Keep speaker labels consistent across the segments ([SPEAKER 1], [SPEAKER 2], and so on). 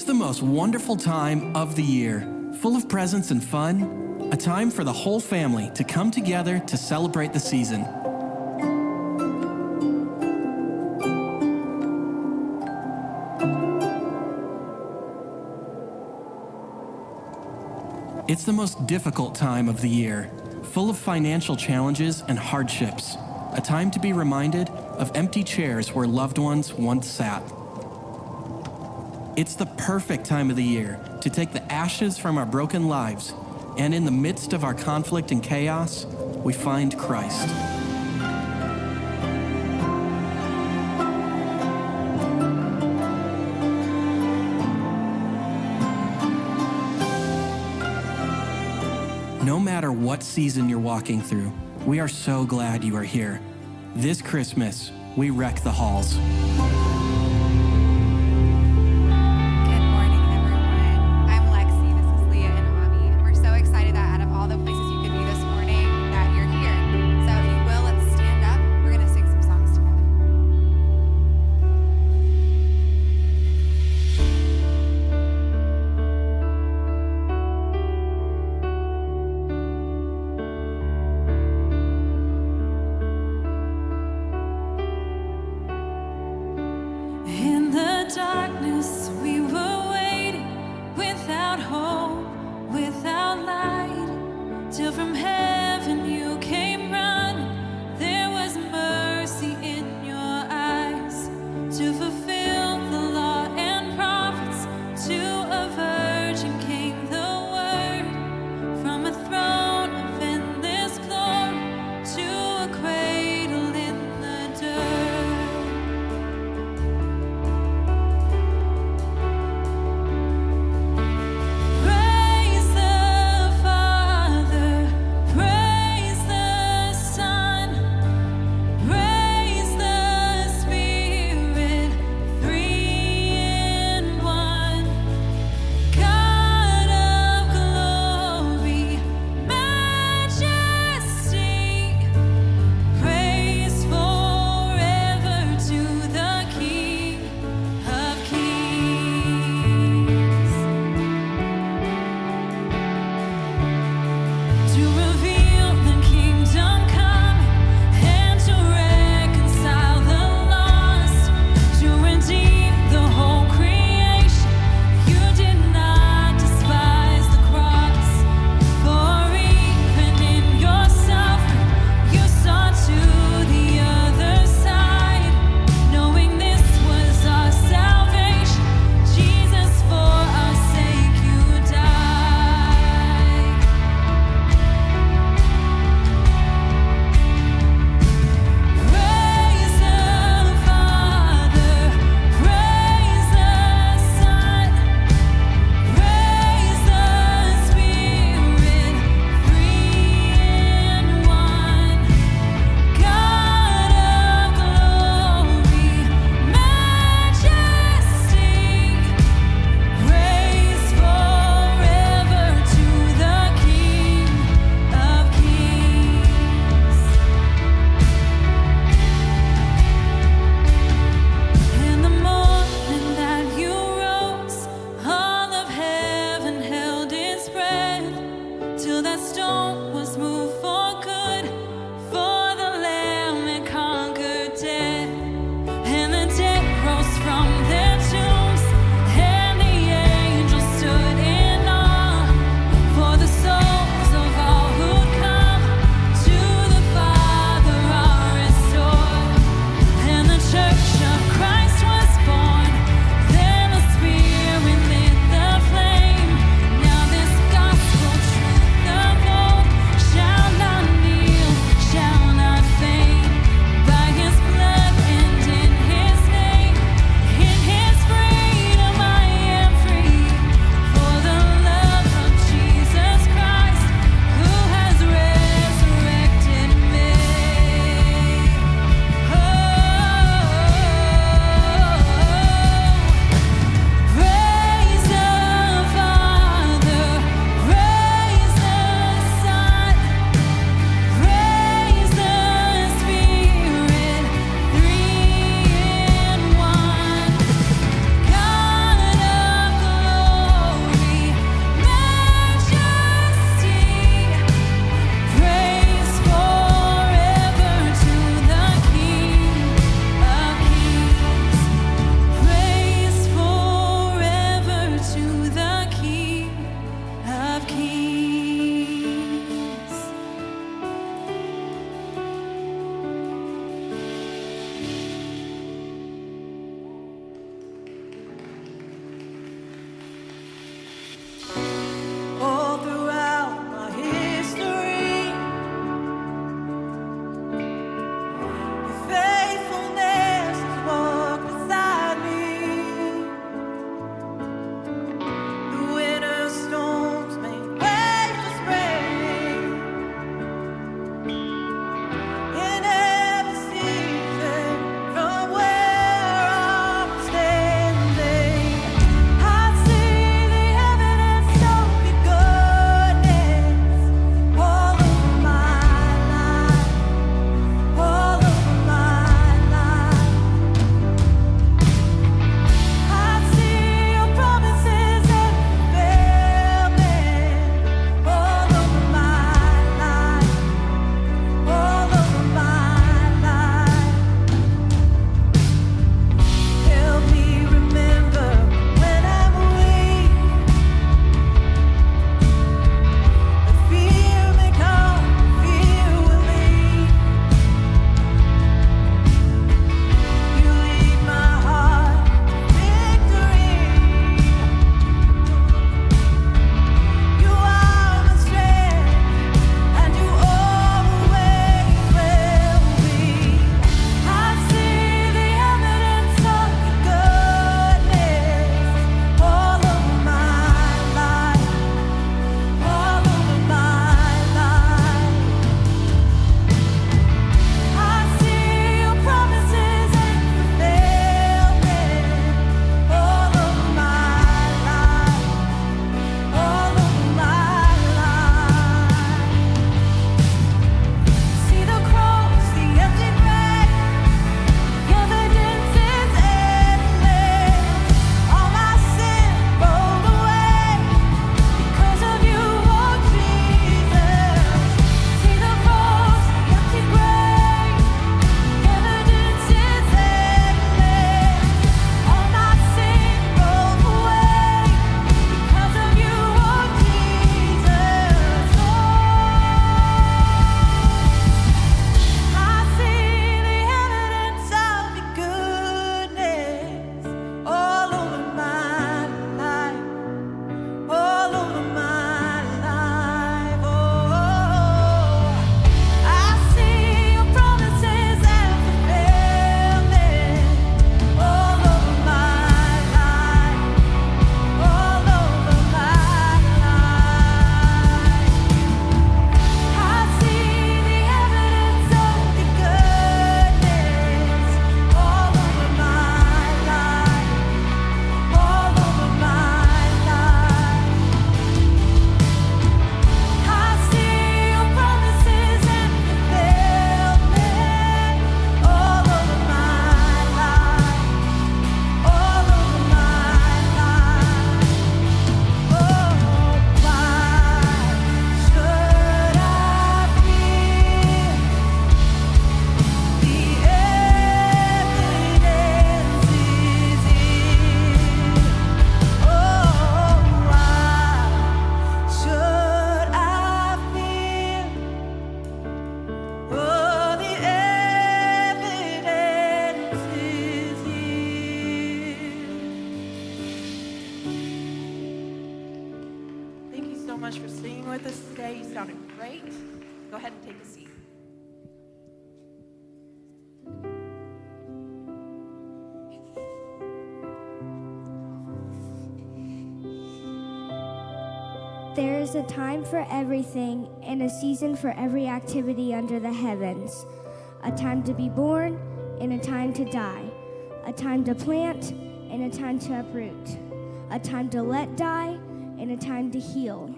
[SPEAKER 1] It's the most wonderful time of the year, full of presents and fun, a time for the whole family to come together to celebrate the season. It's the most difficult time of the year, full of financial challenges and hardships, a time to be reminded of empty chairs where loved ones once sat. It's the perfect time of the year to take the ashes from our broken lives, and in the midst of our conflict and chaos, we find Christ. No matter what season you're walking through, we are so glad you are here. This Christmas, we wreck the halls.
[SPEAKER 2] Good morning, everyone. I'm Lexi. This is Leah and Avi. And we're so excited that out of all the places you could be this morning, that you're here. So if you will, let's stand up. We're going to sing some songs together.
[SPEAKER 3] Great. Go ahead and take a seat.
[SPEAKER 4] There is a time for everything and a season for every activity under the heavens. A time to be born and a time to die. A time to plant and a time to uproot. A time to let die and a time to heal.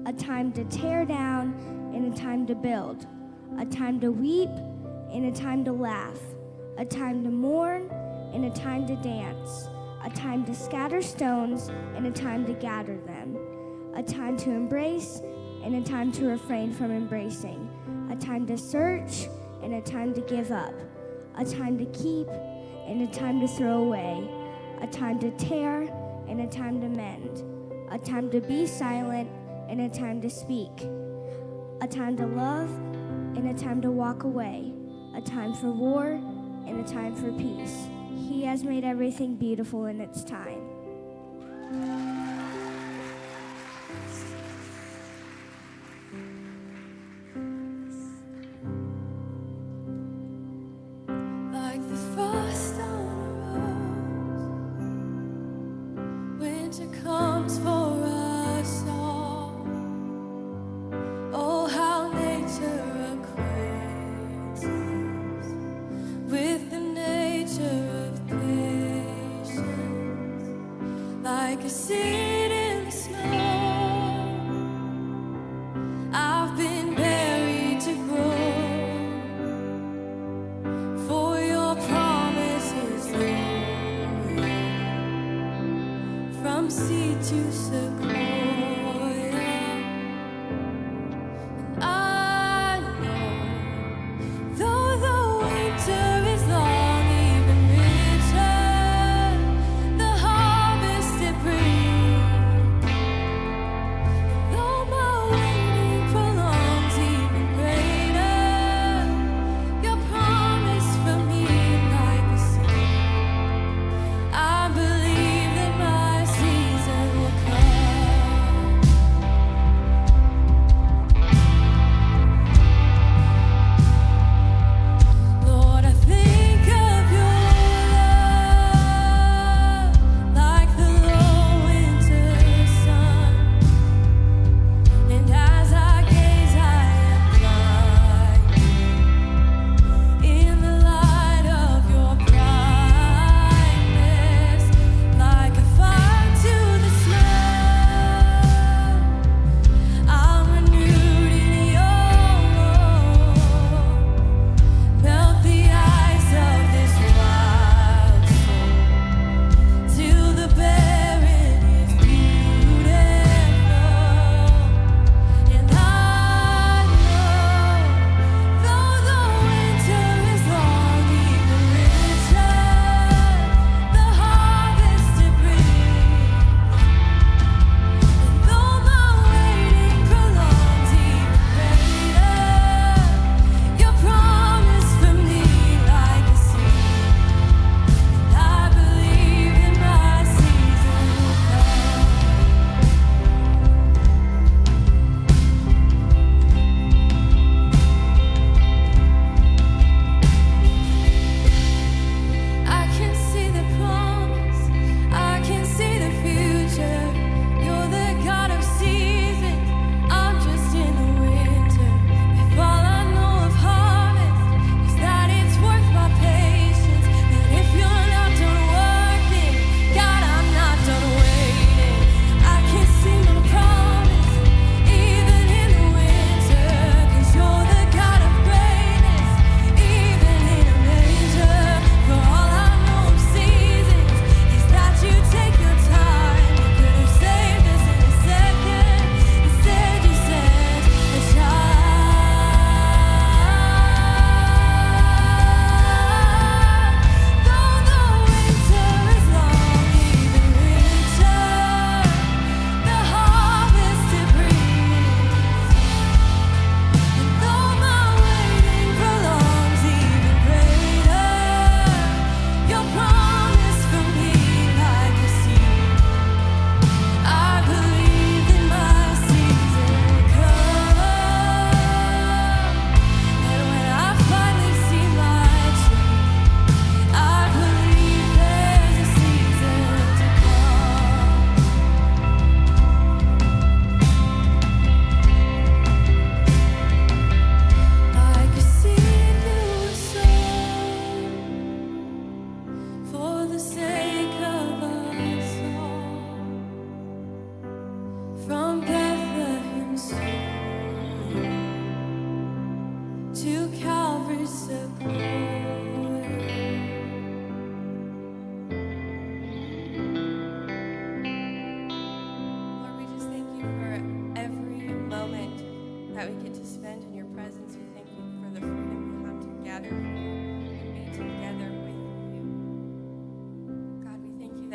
[SPEAKER 4] A time to tear down and a time to build. A time to weep and a time to laugh. A time to mourn and a time to dance. A time to scatter stones and a time to gather them. A time to embrace and a time to refrain from embracing. A time to search and a time to give up. A time to keep and a time to throw away. A time to tear and a time to mend. A time to be silent and a time to speak. A time to love and a time to walk away. A time for war and a time for peace. He has made everything beautiful in its time.
[SPEAKER 5] Like the frost on a rose, winter comes for us all. Oh, how nature acquaints us with the nature of patience. Like a seed in the snow, I've been buried to grow. For your promises, Lord, from seed to sequoia. And I know, though the winter is long, even richer, the harvest it brings. Though my waiting prolongs, even greater, your promise for me like a seed. I believe that my season will come.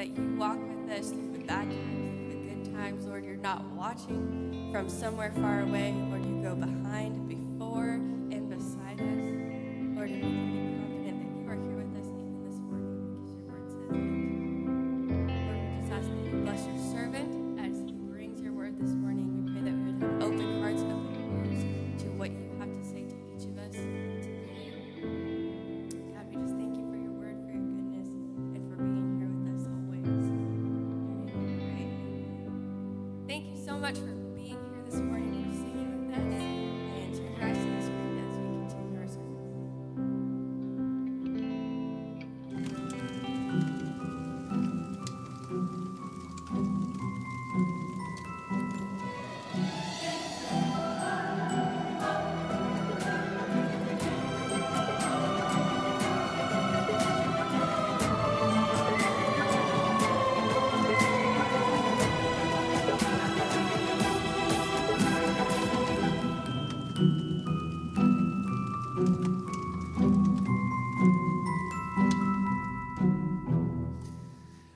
[SPEAKER 5] that you walk with us through the bad times, through the good times. Lord, you're not watching from somewhere far away. Lord, you go behind, before, and beside us. Lord, and we can be confident that you are here with us even this morning because your word says it. Lord, we just ask that you bless your servant as he brings your word this morning. We pray that we would have open hearts, open ears to what you have to say to each of us today. God, we just thank you for your word, for your goodness, and for being here with us always. In your name we pray. Thank you so much for being here this morning, for singing with us, and to Christ in the Spirit as we continue our service.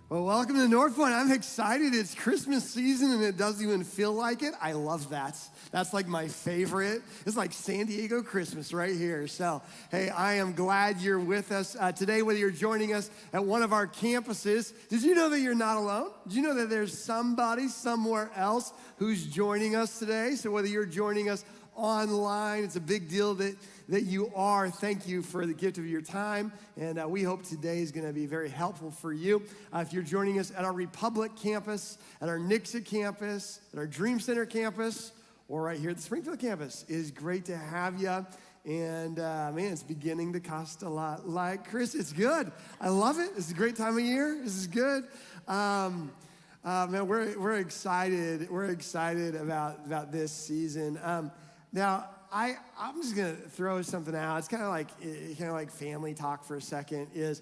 [SPEAKER 6] Well, welcome to North Point. I'm excited. It's Christmas season and it doesn't even feel like it. I love that. That's like my favorite. It's like San Diego Christmas right here. So, hey, I am glad you're with us today, whether you're joining us at one of our campuses. Did you know that you're not alone? Did you know that there's somebody somewhere else who's joining us today? So whether you're joining us online, it's a big deal that you are. Thank you for the gift of your time, and we hope today is going to be very helpful for you. If you're joining us at our Republic campus, at our Nixa campus, at our Dream Center campus, or right here at the Springfield campus, it is great to have you. And man, it's beginning to cost a lot like Chris. It's good. I love it. It's a great time of year. This is good. Man, we're excited. We're excited about this season. Now, I'm just gonna throw something out. It's kind of like family talk for a second. Is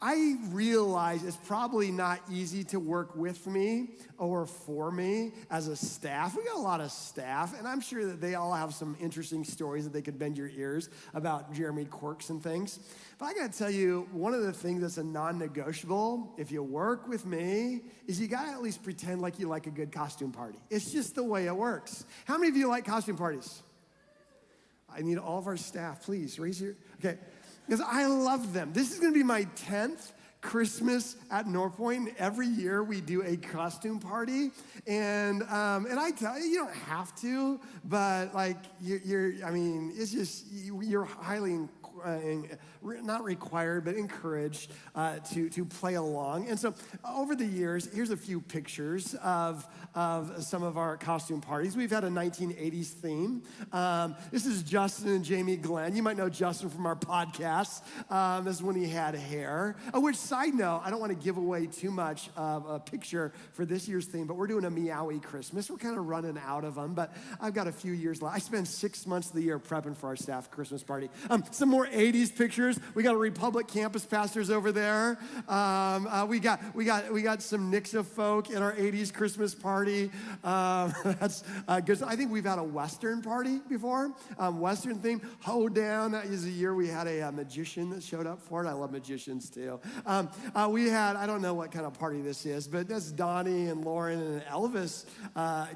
[SPEAKER 6] I realize it's probably not easy to work with me or for me as a staff. We got a lot of staff, and I'm sure that they all have some interesting stories that they could bend your ears about Jeremy quirks and things. But I gotta tell you, one of the things that's a non-negotiable, if you work with me, is you gotta at least pretend like you like a good costume party. It's just the way it works. How many of you like costume parties? I need all of our staff, please, raise your, okay. Because I love them. This is gonna be my 10th Christmas at North Point, and every year we do a costume party. And I tell you, you don't have to, but like it's just, you're highly not required, but encouraged to play along. And so over the years, here's a few pictures of some of our costume parties. We've had a 1980s theme. This is Justin and Jamie Glenn. You might know Justin from our podcast. This is when he had hair. Which, side note, I don't want to give away too much of a picture for this year's theme, but we're doing a meowy Christmas. We're kind of running out of them, but I've got a few years left. I spend 6 months of the year prepping for our staff Christmas party. Some more 80s pictures. We got a Republic campus pastors over there. We got some Nixa folk at our 80s Christmas party. That's good. So I think we've had a Western party before. Western theme. Hoedown. That is a year we had a magician that showed up for it. I love magicians too. We had, I don't know what kind of party this is, but that's Donnie and Lauren and an Elvis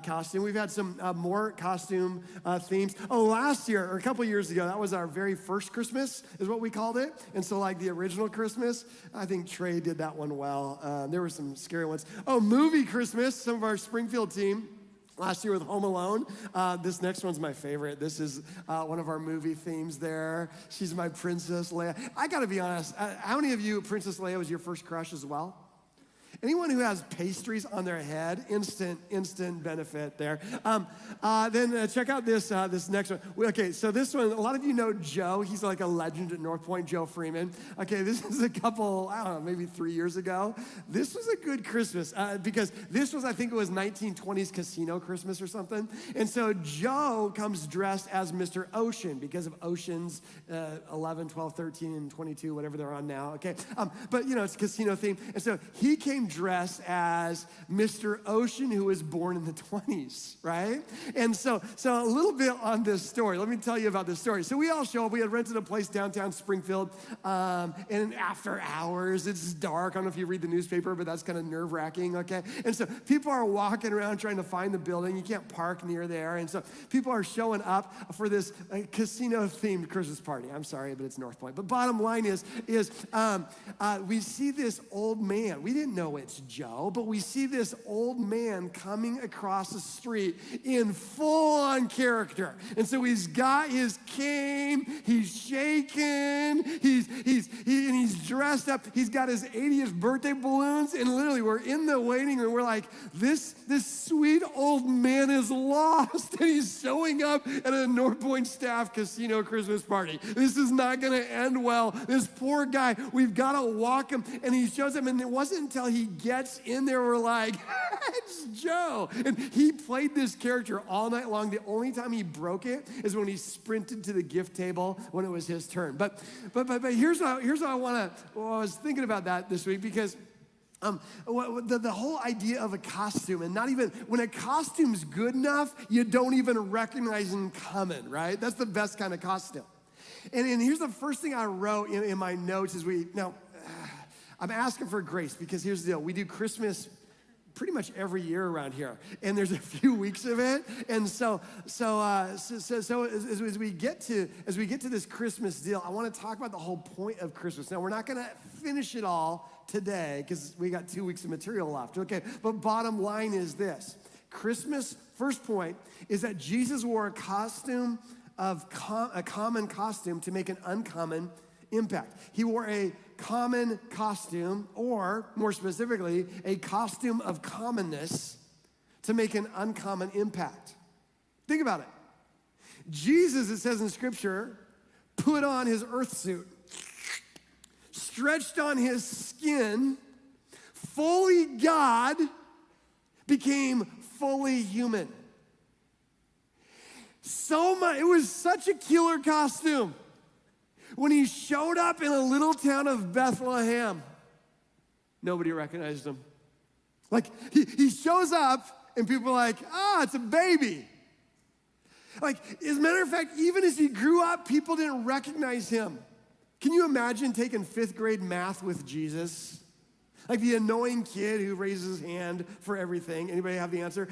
[SPEAKER 6] costume. We've had some more costume themes. Oh, last year or a couple years ago, that was our very first Christmas, is what we called it. And so like the original Christmas, I think Trey did that one well. There were some scary ones. Oh, movie Christmas, some of our Springfield team. Last year with Home Alone. This next one's my favorite. This is one of our movie themes there. She's my Princess Leia. I gotta be honest, how many of you, Princess Leia was your first crush as well? Anyone who has pastries on their head, instant benefit there. Then check out this next one. Okay, so this one, a lot of you know Joe. He's like a legend at North Point, Joe Freeman. Okay, this is a couple, I don't know, maybe 3 years ago. This was a good Christmas because this was, I think it was 1920s casino Christmas or something. And so Joe comes dressed as Mr. Ocean because of Oceans 11, 12, 13, and 22, whatever they're on now, okay? But, you know, it's casino theme. And so he came same dress as Mr. Ocean, who was born in the 20s, right? And so a little bit on this story. Let me tell you about this story. So we all show up. We had rented a place downtown Springfield, and after hours, it's dark. I don't know if you read the newspaper, but that's kind of nerve-wracking, okay? And so people are walking around trying to find the building. You can't park near there. And so people are showing up for this casino-themed Christmas party. I'm sorry, but it's North Point. But bottom line is we see this old man. We didn't know it's Joe, but we see this old man coming across the street in full-on character. And so he's got his cane, he's shaking, he's dressed up, he's got his 80th birthday balloons, and literally we're in the waiting room. We're like, this sweet old man is lost, and he's showing up at a North Point staff casino Christmas party. This is not gonna end well. This poor guy, we've gotta walk him, and he shows up, and it wasn't until he gets in there, we're like, it's Joe. And he played this character all night long. The only time he broke it is when he sprinted to the gift table when it was his turn. But here's what I was thinking about that this week, because the whole idea of a costume, and not even, when a costume's good enough, you don't even recognize them coming, right? That's the best kind of costume. And here's the first thing I wrote in my notes is I'm asking for grace, because here's the deal. We do Christmas pretty much every year around here, and there's a few weeks of it. And so as we get to this Christmas deal, I want to talk about the whole point of Christmas. Now, we're not going to finish it all today because we got 2 weeks of material left. Okay, but bottom line is this: Christmas, first point, is that Jesus wore a costume of a common costume to make an uncommon impact. He wore a common costume, or more specifically, a costume of commonness to make an uncommon impact. Think about it. Jesus, it says in Scripture, put on his earth suit, stretched on his skin, fully God, became fully human. So much, it was such a killer costume. When he showed up in a little town of Bethlehem, nobody recognized him. Like, he shows up, and people are like, it's a baby. Like, as a matter of fact, even as he grew up, people didn't recognize him. Can you imagine taking 5th grade math with Jesus? Like the annoying kid who raises his hand for everything. Anybody have the answer?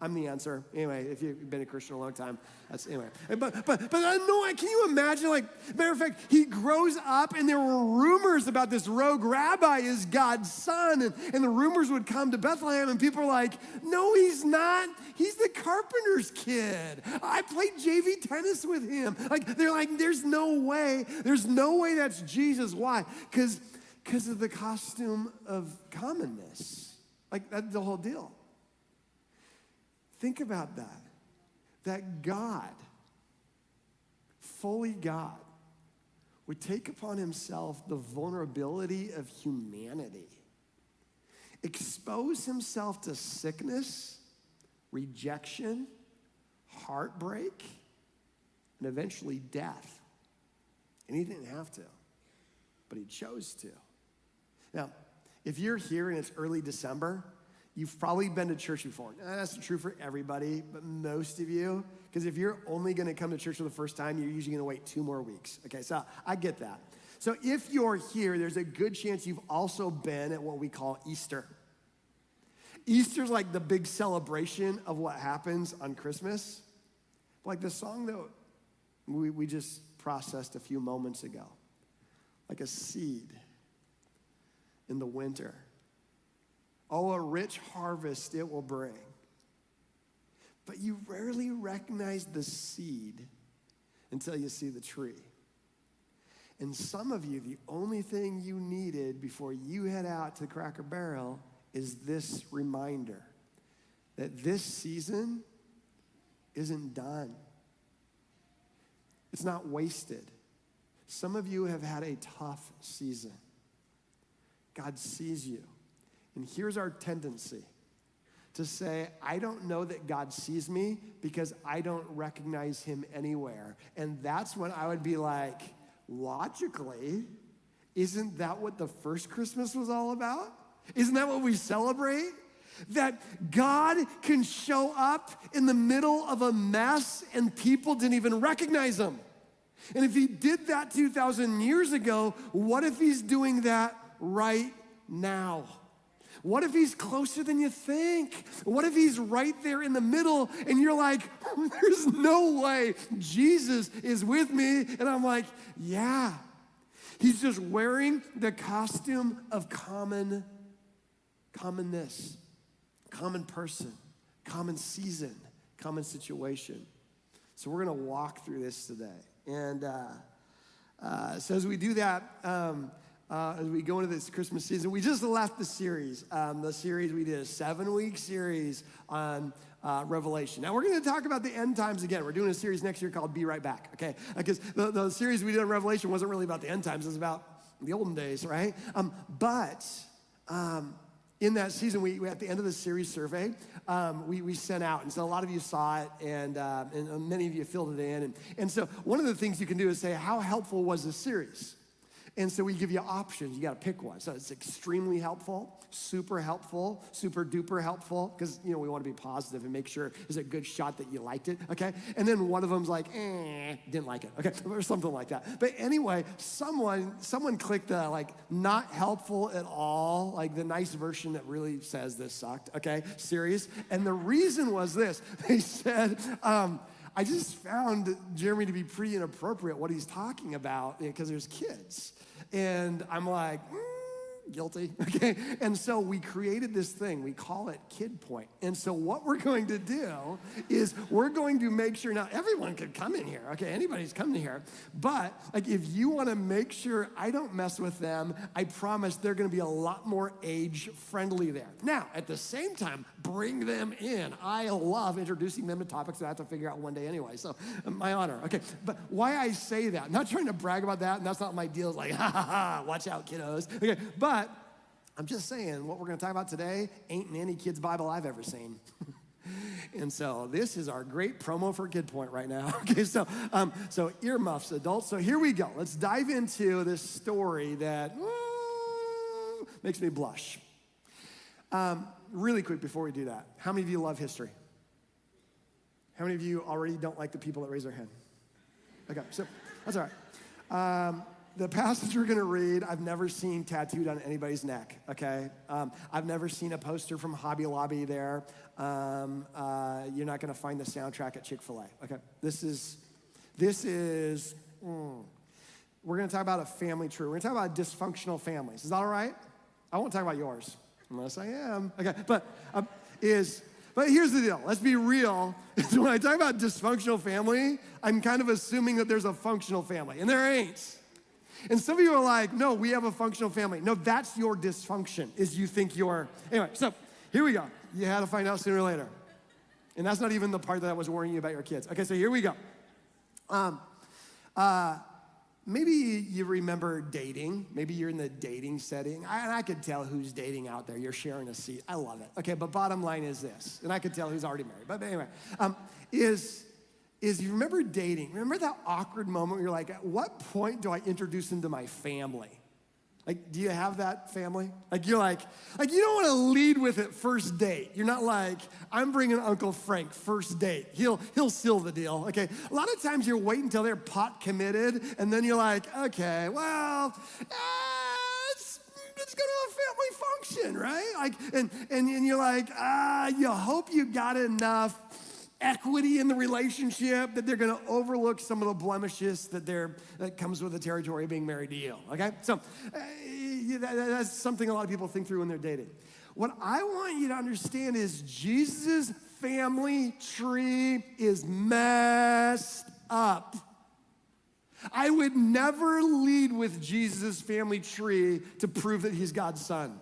[SPEAKER 6] I'm the answer. Anyway, if you've been a Christian a long time, that's anyway. But I know, can you imagine, like, matter of fact, he grows up and there were rumors about this rogue rabbi is God's son, and the rumors would come to Bethlehem, and people are like, no, he's not. He's the carpenter's kid. I played JV tennis with him. Like, they're like, there's no way that's Jesus. Why? Because of the costume of commonness. Like, that's the whole deal. Think about that God, fully God, would take upon himself the vulnerability of humanity, expose himself to sickness, rejection, heartbreak, and eventually death. And he didn't have to, but he chose to. Now, if you're here and it's early December, you've probably been to church before. Now, that's true for everybody, but most of you, because if you're only gonna come to church for the first time, you're usually gonna wait 2 more weeks. Okay, so I get that. So if you're here, there's a good chance you've also been at what we call Easter. Easter's like the big celebration of what happens on Christmas. Like the song that we just processed a few moments ago. Like a seed in the winter. Oh, a rich harvest it will bring. But you rarely recognize the seed until you see the tree. And some of you, the only thing you needed before you head out to Cracker Barrel is this reminder that this season isn't done. It's not wasted. Some of you have had a tough season. God sees you. And here's our tendency to say, I don't know that God sees me because I don't recognize him anywhere. And that's when I would be like, logically, isn't that what the first Christmas was all about? Isn't that what we celebrate? That God can show up in the middle of a mess and people didn't even recognize him. And if he did that 2,000 years ago, what if he's doing that right now? What if he's closer than you think? What if he's right there in the middle and you're like, there's no way Jesus is with me? And I'm like, yeah. He's just wearing the costume of commonness, common person, common season, common situation. So we're going to walk through this today. And so as we do that, as we go into this Christmas season, we just left the series. We did a 7-week series on Revelation. Now we're going to talk about the end times again. We're doing a series next year called Be Right Back, okay? Because the series we did on Revelation wasn't really about the end times. It was about the olden days, right? But in that season, we at the end of the series survey, we sent out. And so a lot of you saw it, and many of you filled it in. And so one of the things you can do is say, how helpful was this series? And so we give you options. You got to pick one. So it's extremely helpful, super duper helpful, because, we want to be positive and make sure it's a good shot that you liked it, okay? And then one of them's like, didn't like it, okay? Or something like that. But anyway, someone clicked the, not helpful at all, like the nice version that really says this sucked, okay? Serious. And the reason was this. They said, I just found Jeremy to be pretty inappropriate what he's talking about because there's kids. And I'm like, guilty, okay? And so we created this thing, we call it Kid Point. And so what we're going to do is we're going to make sure, now everyone could come in here, okay? Anybody's coming here. But if you want to make sure I don't mess with them, I promise they're going to be a lot more age-friendly there. Now, at the same time, bring them in. I love introducing them to topics that I have to figure out one day anyway, so my honor, okay? But why I say that, I'm not trying to brag about that, and that's not my deal. It's like, ha, ha, ha, watch out, kiddos, okay? But I'm just saying, what we're going to talk about today ain't in any kid's Bible I've ever seen. And so this is our great promo for Kid Point right now. Okay, so earmuffs, adults. So here we go. Let's dive into this story that makes me blush. Really quick before we do that, how many of you love history? How many of you already don't like the people that raise their hand? Okay, so that's all right. The passage we're going to read, I've never seen tattooed on anybody's neck, okay? I've never seen a poster from Hobby Lobby there. You're not going to find the soundtrack at Chick-fil-A, okay? This is we're going to talk about a family tree. We're going to talk about dysfunctional families. Is that all right? I won't talk about yours, unless I am. Okay, but here's the deal. Let's be real. When I talk about dysfunctional family, I'm kind of assuming that there's a functional family, and there ain't. And some of you are like, no, we have a functional family. No, that's your dysfunction, is you think you're... Anyway, so here we go. You had to find out sooner or later. And that's not even the part that I was warning you about your kids. Okay, so here we go. Maybe you remember dating. Maybe you're in the dating setting. And I could tell who's dating out there. You're sharing a seat. I love it. Okay, but bottom line is this. And I could tell who's already married. But anyway, is you remember dating. Remember that awkward moment where you're like, at what point do I introduce him to my family? Do you have that family? You're like you don't want to lead with it first date. You're not like, I'm bringing Uncle Frank first date. He'll seal the deal, okay? A lot of times you're waiting until they're pot committed, and then you're like, okay, well, let's go to a family function, right? And you're like, you hope you got enough equity in the relationship that they're going to overlook some of the blemishes that comes with the territory of being married to you, okay? So that's something a lot of people think through when they're dating. What I want you to understand is Jesus' family tree is messed up. I would never lead with Jesus' family tree to prove that he's God's son.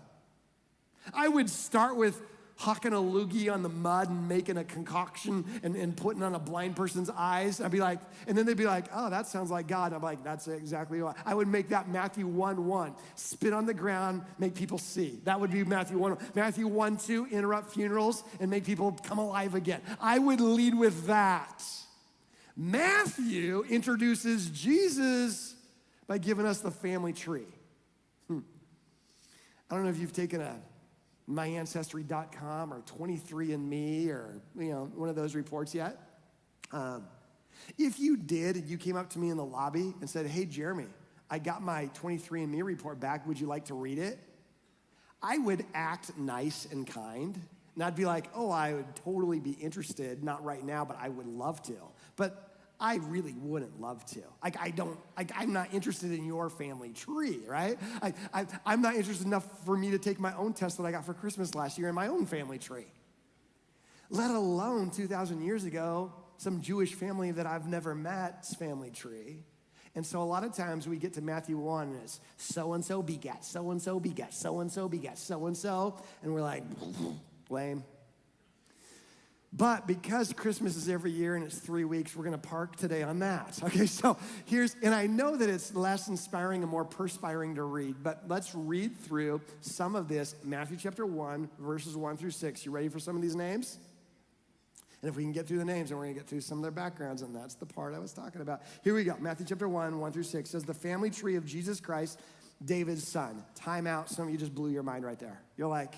[SPEAKER 6] I would start with hucking a loogie on the mud and making a concoction and putting on a blind person's eyes. I'd be like, and then they'd be like, oh, that sounds like God. I'm like, that's exactly what. I would make that Matthew 1:1. Spit on the ground, make people see. That would be Matthew 1. Matthew 1:2, interrupt funerals and make people come alive again. I would lead with that. Matthew introduces Jesus by giving us the family tree. I don't know if you've taken a myancestry.com or 23andMe or, one of those reports yet? If you did and you came up to me in the lobby and said, hey, Jeremy, I got my 23andMe report back. Would you like to read it? I would act nice and kind. And I'd be like, oh, I would totally be interested. Not right now, but I would love to. But I really wouldn't love to. I'm not interested in your family tree, right? I'm not interested enough for me to take my own test that I got for Christmas last year in my own family tree. Let alone 2,000 years ago, some Jewish family that I've never met's family tree. And so a lot of times we get to Matthew 1 and it's so-and-so begat, so-and-so begat, so-and-so begat, so-and-so. And we're like, lame. But because Christmas is every year and it's 3 weeks, we're gonna park today on that. Okay, so and I know that it's less inspiring and more perspiring to read, but let's read through some of this. Matthew chapter 1, verses 1 through 6. You ready for some of these names? And if we can get through the names, then we're gonna get through some of their backgrounds, and that's the part I was talking about. Here we go, Matthew chapter 1, 1 through 6 says, the family tree of Jesus Christ, David's son. Time out, some of you just blew your mind right there. You're like,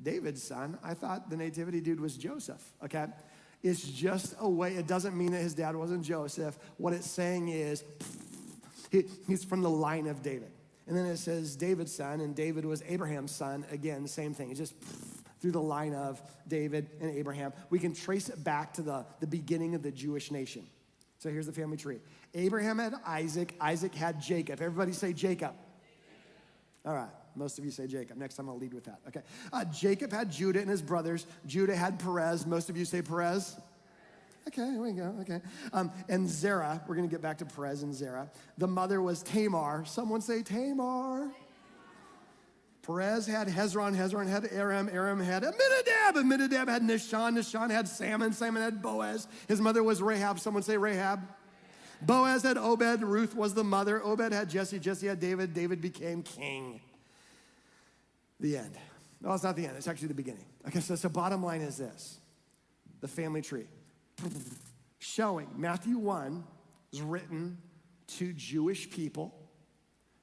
[SPEAKER 6] David's son? I thought the nativity dude was Joseph, okay? It's just a way, it doesn't mean that his dad wasn't Joseph. What it's saying is, he's from the line of David. And then it says David's son, and David was Abraham's son. Again, same thing. It's just through the line of David and Abraham. We can trace it back to the beginning of the Jewish nation. So here's the family tree. Abraham had Isaac. Isaac had Jacob. Everybody say Jacob. All right. Most of you say Jacob. Next time I'll lead with that. Okay. Jacob had Judah and his brothers. Judah had Perez. Most of you say Perez. Okay, here we go. Okay. And Zerah. We're going to get back to Perez and Zerah. The mother was Tamar. Someone say Tamar. Perez had Hezron. Hezron had Aram. Aram had Amminadab. Amminadab had Nahshon. Nahshon had Salmon. Salmon had Boaz. His mother was Rahab. Someone say Rahab. Boaz had Obed. Ruth was the mother. Obed had Jesse. Jesse had David. David became king. The end. No, it's not the end. It's actually the beginning. Okay, so bottom line is this. The family tree. Showing Matthew 1 is written to Jewish people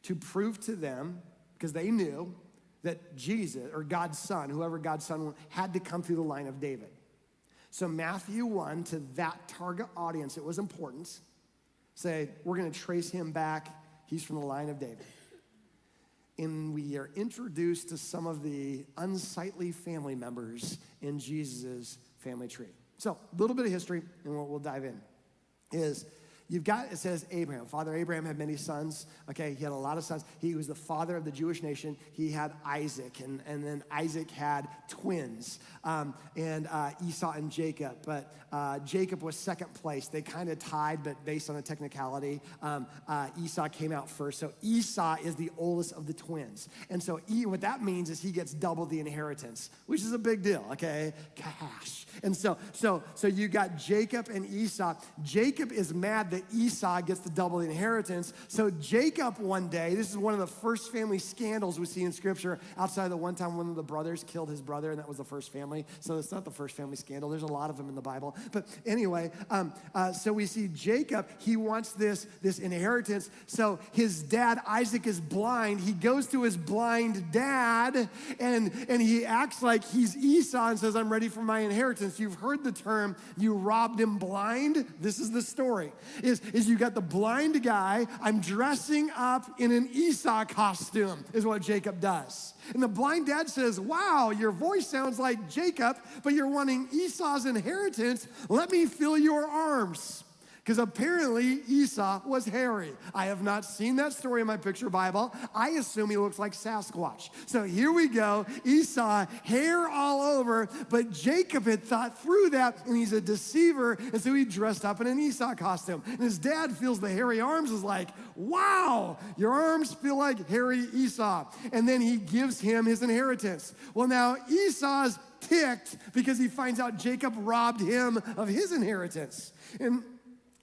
[SPEAKER 6] to prove to them, because they knew that Jesus, or God's son, whoever God's son was, had to come through the line of David. So Matthew 1, to that target audience, it was important. Say, we're going to trace him back. He's from the line of David. And we are introduced to some of the unsightly family members in Jesus' family tree. So a little bit of history, and we'll dive in, is it says Abraham. Father Abraham had many sons. Okay, he had a lot of sons. He was the father of the Jewish nation. He had Isaac, and then Isaac had twins, and Esau and Jacob. But Jacob was second place. They kind of tied, but based on a technicality, Esau came out first. So Esau is the oldest of the twins. And so what that means is he gets double the inheritance, which is a big deal, okay? Cash. And so you got Jacob and Esau. Jacob is mad that Esau gets the double inheritance. So Jacob one day, this is one of the first family scandals we see in scripture, outside of the one time one of the brothers killed his brother, and that was the first family. So it's not the first family scandal. There's a lot of them in the Bible. But anyway, so we see Jacob, he wants this inheritance. So his dad, Isaac, is blind. He goes to his blind dad, and he acts like he's Esau and says, I'm ready for my inheritance. You've heard the term, you robbed him blind. This is the story. Is you got the blind guy, I'm dressing up in an Esau costume, is what Jacob does. And the blind dad says, wow, your voice sounds like Jacob, but you're wanting Esau's inheritance. Let me feel your arms. Because apparently Esau was hairy. I have not seen that story in my picture Bible. I assume he looks like Sasquatch. So here we go, Esau, hair all over, but Jacob had thought through that, and he's a deceiver, and so he dressed up in an Esau costume. And his dad feels the hairy arms, is like, wow, your arms feel like hairy Esau. And then he gives him his inheritance. Well, now Esau's ticked because he finds out Jacob robbed him of his inheritance. And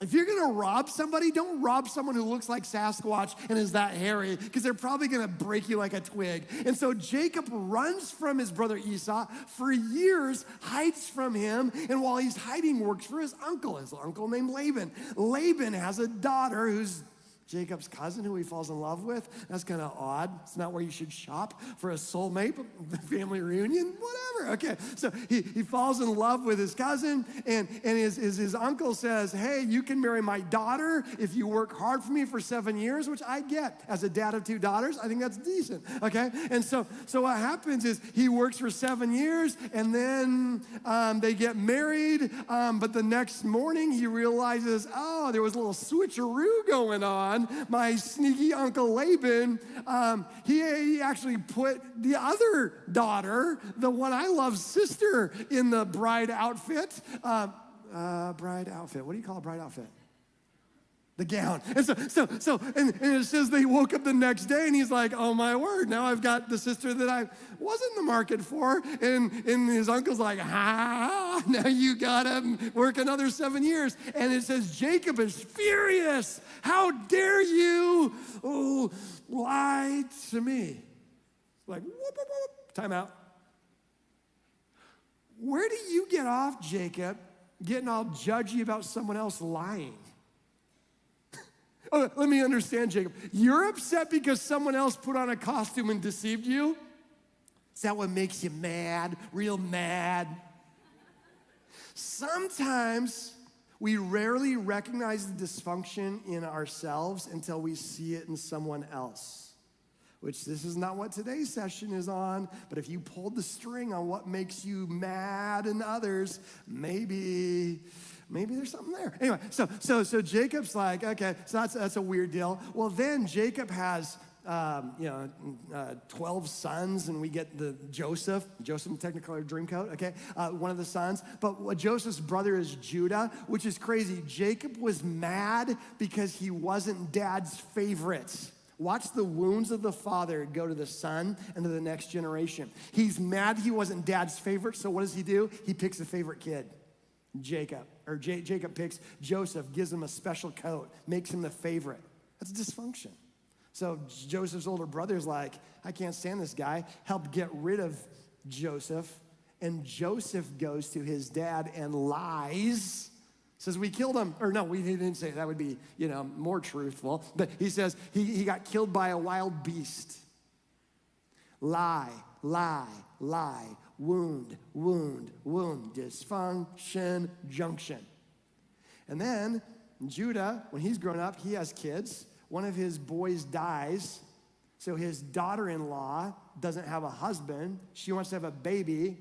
[SPEAKER 6] if you're gonna rob somebody, don't rob someone who looks like Sasquatch and is that hairy, because they're probably gonna break you like a twig. And so Jacob runs from his brother Esau for years, hides from him, and while he's hiding, works for his uncle named Laban. Laban has a daughter who's Jacob's cousin who he falls in love with. That's kind of odd. It's not where you should shop for a soulmate, but family reunion, whatever. Okay, so he falls in love with his cousin, and his uncle says, hey, you can marry my daughter if you work hard for me for 7 years, which I get. As a dad of 2 daughters, I think that's decent, okay? And so what happens is he works for 7 years, and then they get married, but the next morning he realizes, oh, there was a little switcheroo going on. My sneaky Uncle Laban, he actually put the other daughter, the one I love, sister, in the bride outfit. Bride outfit. What do you call a bride outfit? The gown. And and it says they woke up the next day and he's like, oh my word, now I've got the sister that I was in the market for. And his uncle's like, now you gotta work another 7 years. And it says Jacob is furious. How dare you lie to me? Like, whoop, whoop, whoop. Time out. Where do you get off, Jacob, getting all judgy about someone else lying? Oh, let me understand, Jacob. You're upset because someone else put on a costume and deceived you? Is that what makes you mad, real mad? Sometimes we rarely recognize the dysfunction in ourselves until we see it in someone else, which this is not what today's session is on, but if you pulled the string on what makes you mad in others, maybe there's something there. Anyway, so Jacob's like, okay, so that's a weird deal. Well, then Jacob has 12 sons, and we get the Joseph, Technicolor Dreamcoat, okay, one of the sons. But Joseph's brother is Judah, which is crazy. Jacob was mad because he wasn't dad's favorite. Watch the wounds of the father go to the son and to the next generation. He's mad he wasn't dad's favorite, so what does he do? He picks a favorite kid. Jacob picks Joseph, gives him a special coat, makes him the favorite. That's dysfunction. So Joseph's older brother's like, I can't stand this guy. Help get rid of Joseph. And Joseph goes to his dad and lies. Says, we killed him. Or no, he didn't say that would be, more truthful. But he says he got killed by a wild beast. Lie, lie, lie. Wound, wound, wound, dysfunction, junction. And then Judah, when he's grown up, he has kids. One of his boys dies, so his daughter-in-law doesn't have a husband. She wants to have a baby.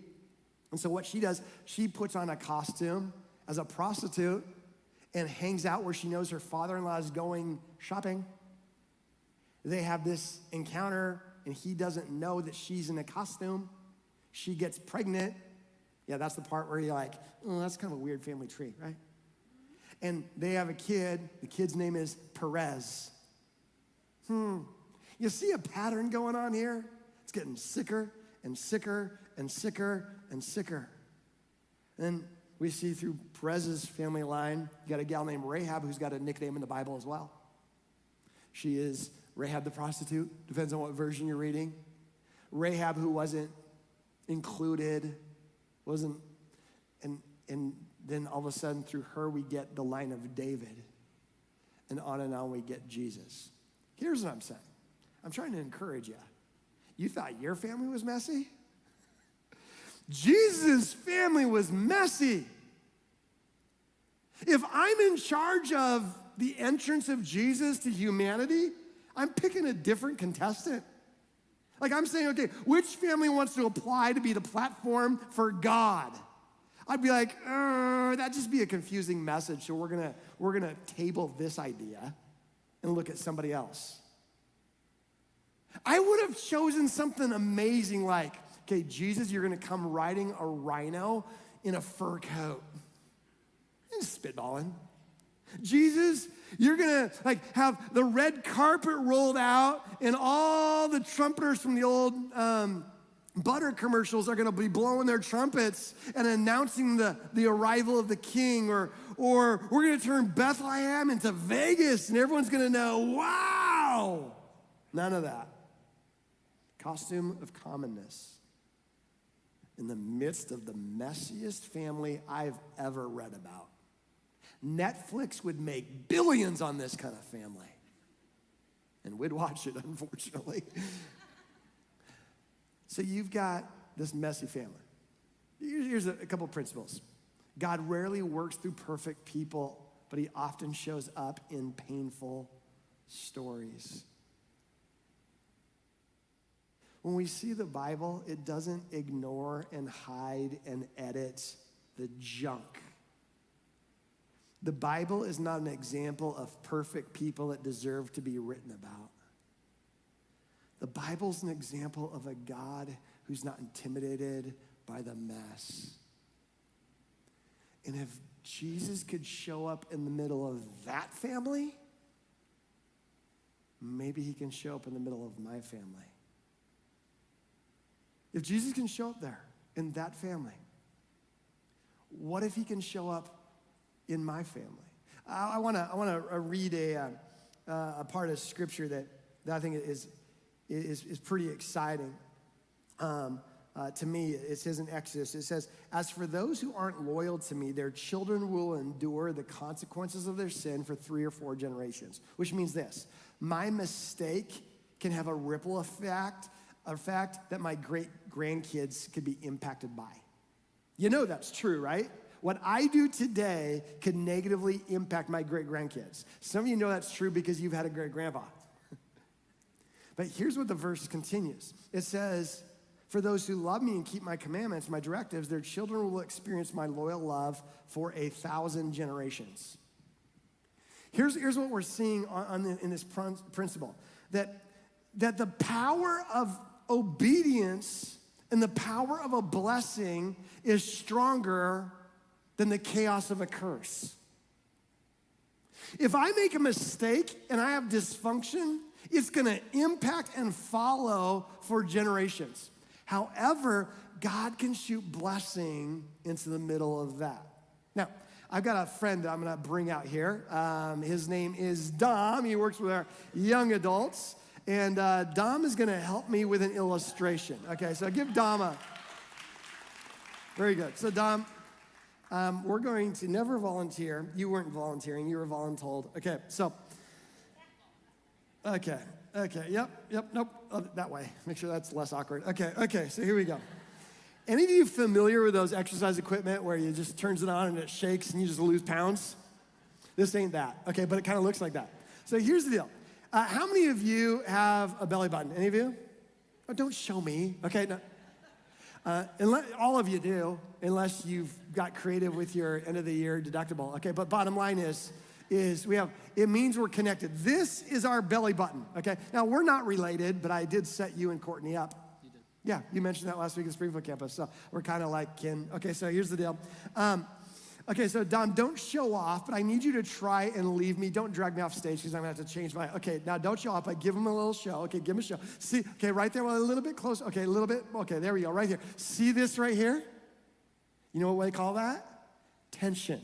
[SPEAKER 6] And so what she does, she puts on a costume as a prostitute and hangs out where she knows her father-in-law is going shopping. They have this encounter, and he doesn't know that she's in a costume. She gets pregnant. Yeah, that's the part where you're like, oh, that's kind of a weird family tree, right? And they have a kid. The kid's name is Perez. You see a pattern going on here? It's getting sicker and sicker and sicker and sicker. And we see through Perez's family line, you got a gal named Rahab who's got a nickname in the Bible as well. She is Rahab the prostitute, depends on what version you're reading. Rahab who wasn't included, and then all of a sudden through her we get the line of David, and on we get Jesus. Here's what I'm saying. I'm trying to encourage you. You thought your family was messy? Jesus' family was messy. If I'm in charge of the entrance of Jesus to humanity, I'm picking a different contestant. Like I'm saying, okay, which family wants to apply to be the platform for God? I'd be like, that'd just be a confusing message. So we're gonna table this idea and look at somebody else. I would have chosen something amazing like, okay, Jesus, you're gonna come riding a rhino in a fur coat. Just spitballing. Jesus, you're gonna have the red carpet rolled out and all the trumpeters from the old butter commercials are gonna be blowing their trumpets and announcing the arrival of the king, or we're gonna turn Bethlehem into Vegas and everyone's gonna know, wow. None of that. Costume of commonness in the midst of the messiest family I've ever read about. Netflix would make billions on this kind of family. and we'd watch it, unfortunately. So you've got this messy family. Here's a couple principles. God rarely works through perfect people, but he often shows up in painful stories. When we see the Bible, it doesn't ignore and hide and edit the junk. The Bible is not an example of perfect people that deserve to be written about. The Bible's an example of a God who's not intimidated by the mess. And if Jesus could show up in the middle of that family, maybe he can show up in the middle of my family. If Jesus can show up there in that family, what if he can show up in my family? I want to read a part of scripture that I think is pretty exciting. To me, it says in Exodus, it says, "As for those who aren't loyal to me, their children will endure the consequences of their sin for 3 or 4 generations." Which means this: my mistake can have a ripple effect that my great grandkids could be impacted by. You know that's true, right? What I do today could negatively impact my great grandkids. Some of you know that's true because you've had a great grandpa. But here's what the verse continues. It says, "For those who love me and keep my commandments, my directives, their children will experience my loyal love for 1,000 generations." Here's what we're seeing in this principle, that the power of obedience and the power of a blessing is stronger than the chaos of a curse. If I make a mistake and I have dysfunction, it's gonna impact and follow for generations. However, God can shoot blessing into the middle of that. Now, I've got a friend that I'm gonna bring out here. His name is Dom. He works with our young adults. And Dom is gonna help me with an illustration. Okay, so give Dom a, very good. So Dom, we're going to never volunteer. You weren't volunteering, you were voluntold. Okay, so, okay, yep, nope, that way. Make sure that's less awkward. Okay, so here we go. Any of you familiar with those exercise equipment where you just turns it on and it shakes and you just lose pounds? This ain't that, okay, but it kind of looks like that. So here's the deal. How many of you have a belly button? Any of you? Oh, don't show me. Okay, no. All of you do, unless you've got creative with your end of the year deductible. Okay, but bottom line is it means we're connected. This is our belly button, okay? Now, we're not related, but I did set you and Courtney up. You did. Yeah, you mentioned that last week at Springfield campus, so we're kind of like kin. Okay, so here's the deal. Okay, so Dom, don't show off, but I need you to try and leave me. Don't drag me off stage because I'm gonna have to change my, okay, now don't show off, but give him a little show. Okay, give him a show. See, okay, right there, well, a little bit close. Okay, a little bit, okay, there we go, right here. See this right here? You know what we call that? Tension,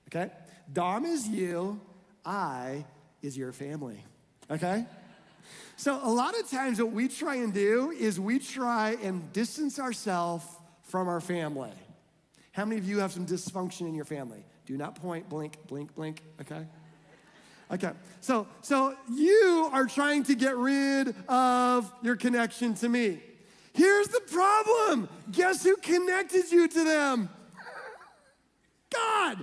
[SPEAKER 6] okay? Dom is you, I is your family, okay? So a lot of times what we try and do is we try and distance ourselves from our family. How many of you have some dysfunction in your family? Do not point, blink, blink, blink, okay? Okay, so you are trying to get rid of your connection to me. Here's the problem. Guess who connected you to them? God.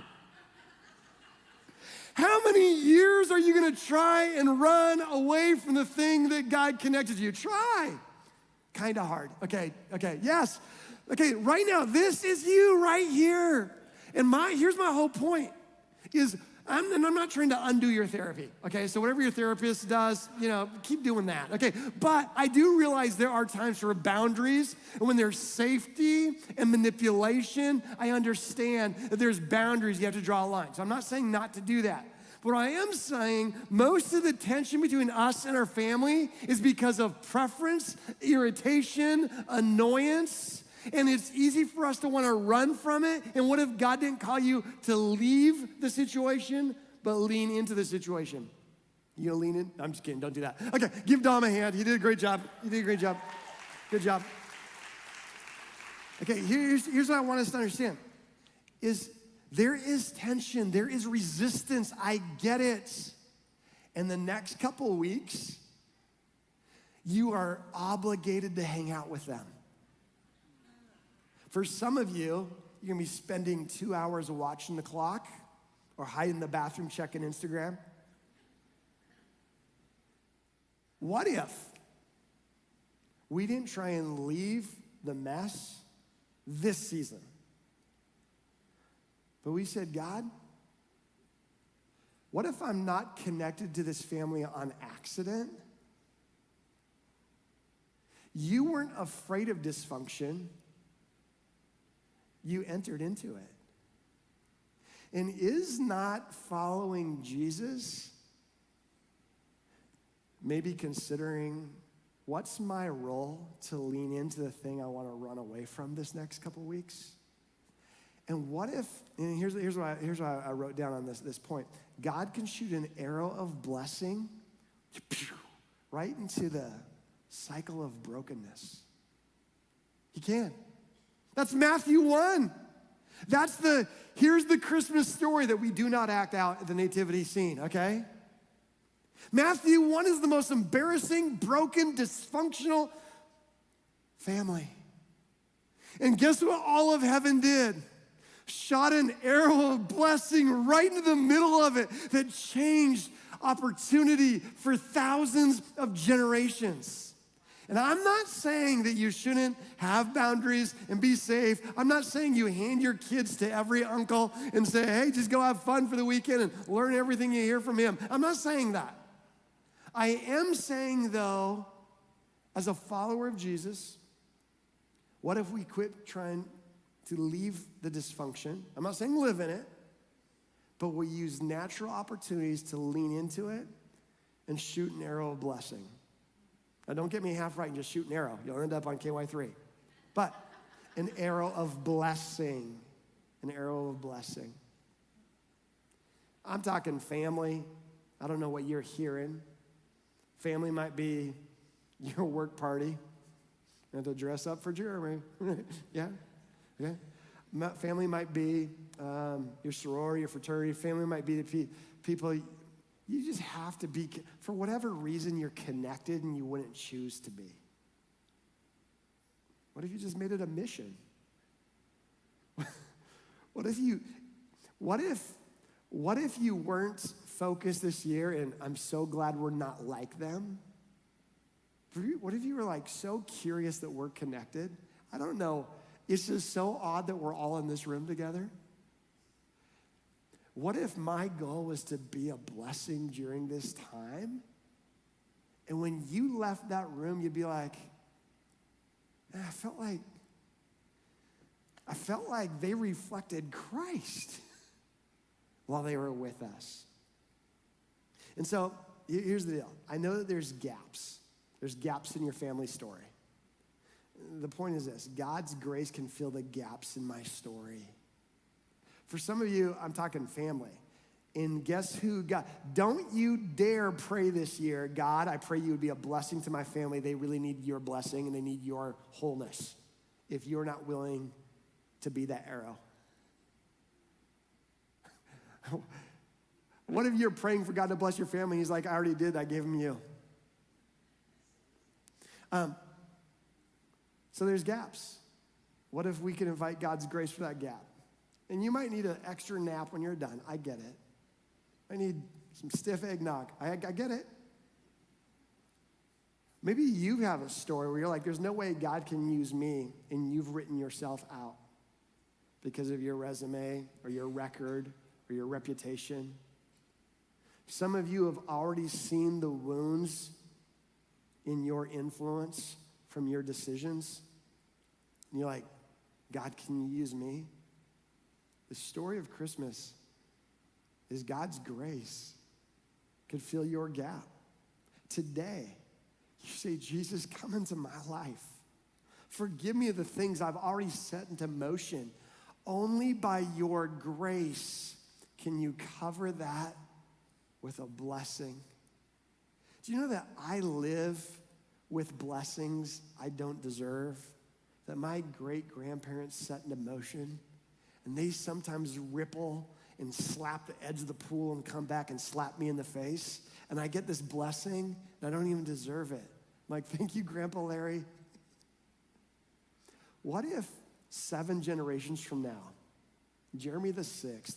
[SPEAKER 6] How many years are you gonna try and run away from the thing that God connected you? Try. Kinda hard. Okay, yes. Okay, right now, this is you right here. And here's my whole point, is I'm not trying to undo your therapy, okay? So whatever your therapist does, keep doing that, okay? But I do realize there are times for boundaries, and when there's safety and manipulation, I understand that there's boundaries, you have to draw a line. So I'm not saying not to do that. But I am saying most of the tension between us and our family is because of preference, irritation, annoyance, and it's easy for us to want to run from it. And what if God didn't call you to leave the situation, but lean into the situation? You gonna lean in? I'm just kidding, don't do that. Okay, give Dom a hand. He did a great job. Good job. Okay, here's what I want us to understand, is there is tension, there is resistance, I get it. And the next couple of weeks, You are obligated to hang out with them. For some of you, you're gonna be spending 2 hours watching the clock or hiding in the bathroom checking Instagram. What if we didn't try and leave the mess this season, but we said, God, what if I'm not connected to this family on accident? You weren't afraid of dysfunction. You entered into it. And is not following Jesus maybe considering what's my role to lean into the thing I want to run away from this next couple weeks? And what if, and here's what I wrote down on this point. God can shoot an arrow of blessing right into the cycle of brokenness. He can. That's Matthew 1. Here's the Christmas story that we do not act out at the nativity scene, okay? Matthew 1 is the most embarrassing, broken, dysfunctional family. And guess what all of heaven did? Shot an arrow of blessing right into the middle of it that changed opportunity for thousands of generations. And I'm not saying that you shouldn't have boundaries and be safe. I'm not saying you hand your kids to every uncle and say, hey, just go have fun for the weekend and learn everything you hear from him. I'm not saying that. I am saying, though, as a follower of Jesus, what if we quit trying to leave the dysfunction? I'm not saying live in it, but we use natural opportunities to lean into it and shoot an arrow of blessing. Now, don't get me half right and just shoot an arrow. You'll end up on KY3. But an arrow of blessing, an arrow of blessing. I'm talking family. I don't know what you're hearing. Family might be your work party. You have to dress up for Jeremy. Yeah. Family might be your sorority, your fraternity. Family might be the people you just have to be, for whatever reason, you're connected and you wouldn't choose to be. What if you just made it a mission? What if you weren't focused this year, and I'm so glad we're not like them? What if you were like so curious that we're connected? I don't know. It's just so odd that we're all in this room together. What if my goal was to be a blessing during this time? And when you left that room, you'd be like, man, I felt like they reflected Christ while they were with us. And so here's the deal. I know that there's gaps. There's gaps in your family story. The point is this: God's grace can fill the gaps in my story. For some of you, I'm talking family. And guess who? God, don't you dare pray this year, God, I pray you would be a blessing to my family. They really need your blessing and they need your wholeness if you're not willing to be that arrow. What if you're praying for God to bless your family? He's like, I already did. I gave him you. So there's gaps. What if we can invite God's grace for that gap? And you might need an extra nap when you're done. I get it. I need some stiff eggnog. I get it. Maybe you have a story where you're like, there's no way God can use me, and you've written yourself out because of your resume or your record or your reputation. Some of you have already seen the wounds in your influence from your decisions. And you're like, God, can you use me? The story of Christmas is God's grace could fill your gap. Today, you say, Jesus, come into my life. Forgive me of the things I've already set into motion. Only by your grace can you cover that with a blessing. Do you know that I live with blessings I don't deserve, that my great-grandparents set into motion? And they sometimes ripple and slap the edge of the pool and come back and slap me in the face. And I get this blessing, and I don't even deserve it. Like, thank you, Grandpa Larry. What if 7 generations from now, Jeremy the 6th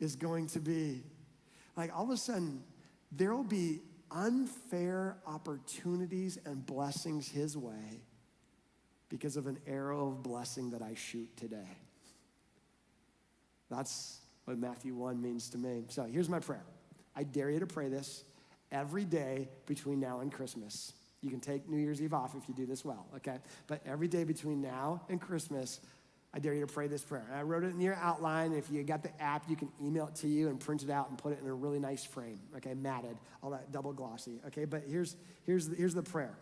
[SPEAKER 6] is going to be, like, all of a sudden, there will be unfair opportunities and blessings his way because of an arrow of blessing that I shoot today. That's what Matthew 1 means to me. So here's my prayer. I dare you to pray this every day between now and Christmas. You can take New Year's Eve off if you do this well, okay? But every day between now and Christmas, I dare you to pray this prayer. And I wrote it in your outline. If you got the app, you can email it to you and print it out and put it in a really nice frame, okay? Matted, all that double glossy, okay? But here's the prayer.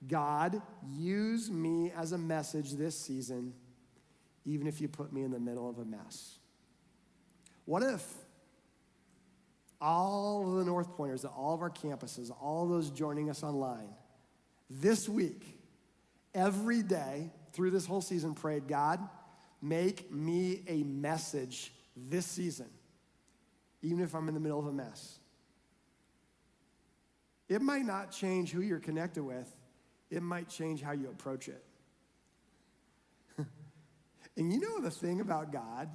[SPEAKER 6] God, use me as a message this season, even if you put me in the middle of a mess. What if all of the North Pointers at all of our campuses, all those joining us online, this week, every day through this whole season prayed, God, make me a message this season, even if I'm in the middle of a mess. It might not change who you're connected with. It might change how you approach it. And you know the thing about God?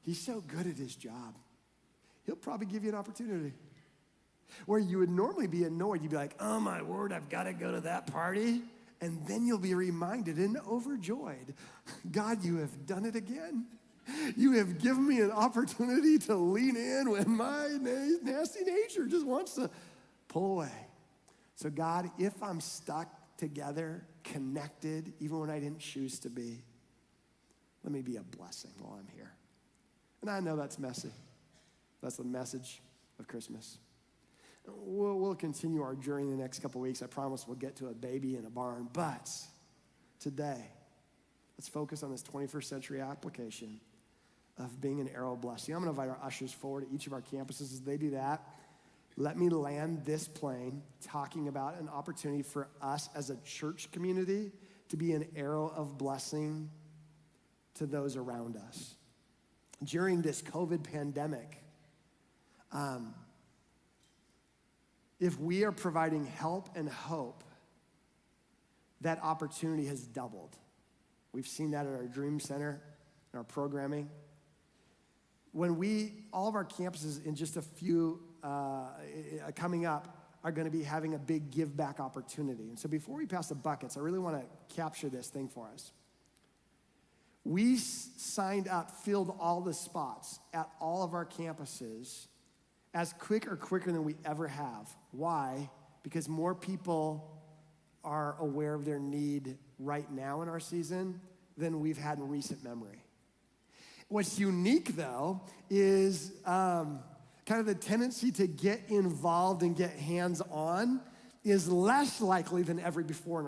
[SPEAKER 6] He's so good at his job. He'll probably give you an opportunity. Where you would normally be annoyed, you'd be like, oh my word, I've got to go to that party. And then you'll be reminded and overjoyed, God, you have done it again. You have given me an opportunity to lean in when my nasty nature just wants to pull away. So God, if I'm stuck together, connected, even when I didn't choose to be, let me be a blessing while I'm here. And I know that's messy. That's the message of Christmas. We'll continue our journey in the next couple weeks. I promise we'll get to a baby in a barn. But today, let's focus on this 21st century application of being an arrow of blessing. I'm going to invite our ushers forward at each of our campuses. As they do that, let me land this plane talking about an opportunity for us as a church community to be an arrow of blessing to those around us. During this COVID pandemic, if we are providing help and hope, that opportunity has doubled. We've seen that at our Dream Center, in our programming. When all of our campuses in just a few coming up are going to be having a big give back opportunity. And so before we pass the buckets, I really want to capture this thing for us. We signed up, filled all the spots at all of our campuses as quicker than we ever have. Why? Because more people are aware of their need right now in our season than we've had in recent memory. What's unique, though, is kind of the tendency to get involved and get hands-on is less likely than ever before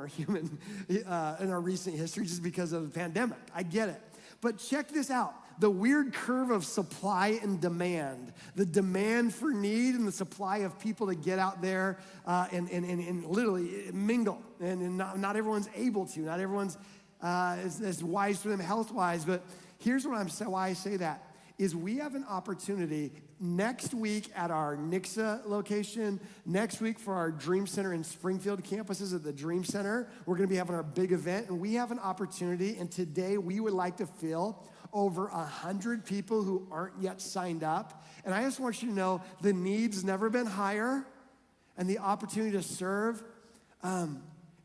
[SPEAKER 6] in our recent history, just because of the pandemic. I get it. But check this out. The weird curve of supply and demand, the demand for need and the supply of people to get out there and literally mingle. And not everyone's able to. Not everyone's as wise for them health-wise. But here's why I say that, is we have an opportunity next week at our Nixa location, next week for our Dream Center in Springfield campuses at the Dream Center. We're gonna be having our big event, and we have an opportunity, and today we would like to fill over 100 people who aren't yet signed up. And I just want you to know the need's never been higher, and the opportunity to serve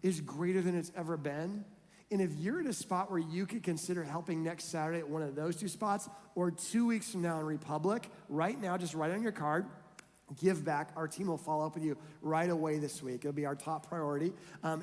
[SPEAKER 6] is greater than it's ever been. And if you're at a spot where you could consider helping next Saturday at one of those 2 spots, or 2 weeks from now in Republic, right now, just write on your card, give back. Our team will follow up with you right away this week. It'll be our top priority.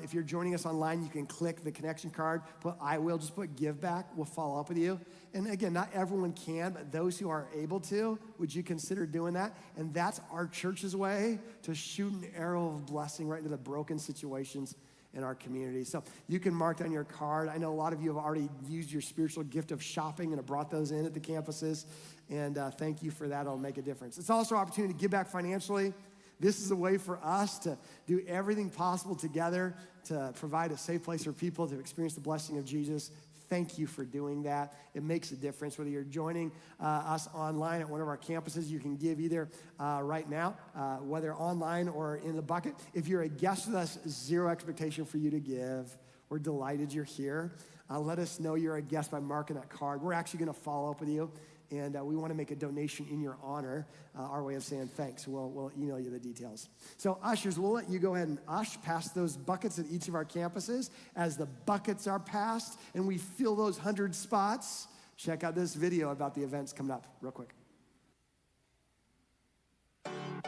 [SPEAKER 6] If you're joining us online, you can click the connection card, just put give back. We'll follow up with you. And again, not everyone can, but those who are able to, would you consider doing that? And that's our church's way to shoot an arrow of blessing right into the broken situations in our community. So you can mark down your card. I know a lot of you have already used your spiritual gift of shopping and have brought those in at the campuses. And thank you for that. It'll make a difference. It's also an opportunity to give back financially. This is a way for us to do everything possible together to provide a safe place for people to experience the blessing of Jesus. Thank you for doing that. It makes a difference. Whether you're joining us online at one of our campuses, you can give either right now, whether online or in the bucket. If you're a guest with us, zero expectation for you to give. We're delighted you're here. Let us know you're a guest by marking that card. We're actually going to follow up with you, and we want to make a donation in your honor, our way of saying thanks. We'll email you the details. So ushers, we'll let you go ahead and pass those buckets at each of our campuses. As the buckets are passed and we fill those 100 spots, check out this video about the events coming up real quick.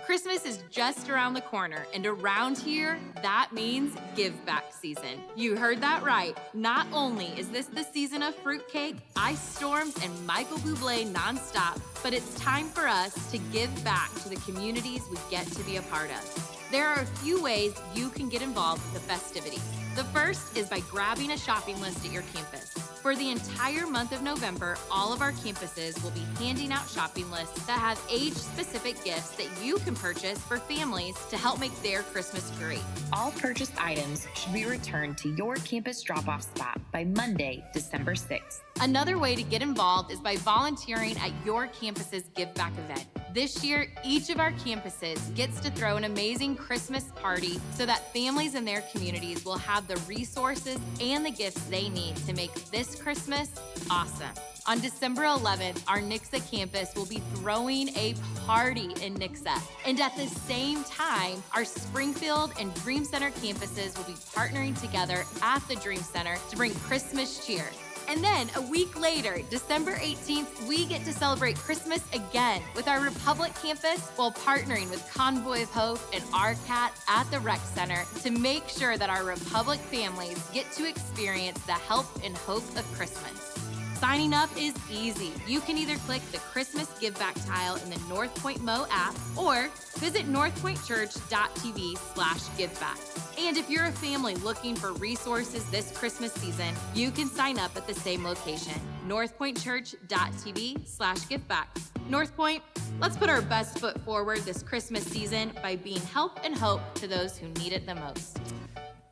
[SPEAKER 7] Christmas is just around the corner, and around here, that means give back season. You heard that right. Not only is this the season of fruitcake, ice storms, and Michael Bublé nonstop, but it's time for us to give back to the communities we get to be a part of. There are a few ways you can get involved with the festivities. The first is by grabbing a shopping list at your campus. For the entire month of November, all of our campuses will be handing out shopping lists that have age-specific gifts that you can purchase for families to help make their Christmas great.
[SPEAKER 8] All purchased items should be returned to your campus drop-off spot by Monday, December 6th.
[SPEAKER 7] Another way to get involved is by volunteering at your campus's Give Back event. This year, each of our campuses gets to throw an amazing Christmas party so that families in their communities will have the resources and the gifts they need to make this Christmas awesome. On December 11th, our Nixa campus will be throwing a party in Nixa. And at the same time, our Springfield and Dream Center campuses will be partnering together at the Dream Center to bring Christmas cheer. And then a week later, December 18th, we get to celebrate Christmas again with our Republic campus while partnering with Convoy of Hope and RCAT at the Rec Center to make sure that our Republic families get to experience the help and hope of Christmas. Signing up is easy. You can either click the Christmas Give Back tile in the North Point Mo app or visit northpointchurch.tv/giveback. And if you're a family looking for resources this Christmas season, you can sign up at the same location, northpointchurch.tv/giveback. North Point, let's put our best foot forward this Christmas season by being help and hope to those who need it the most.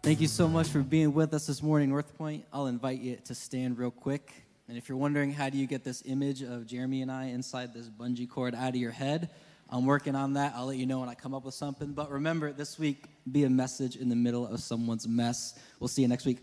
[SPEAKER 9] Thank you so much for being with us this morning, North Point. I'll invite you to stand real quick. And if you're wondering how do you get this image of Jeremy and I inside this bungee cord out of your head, I'm working on that. I'll let you know when I come up with something. But remember, this week, be a message in the middle of someone's mess. We'll see you next week.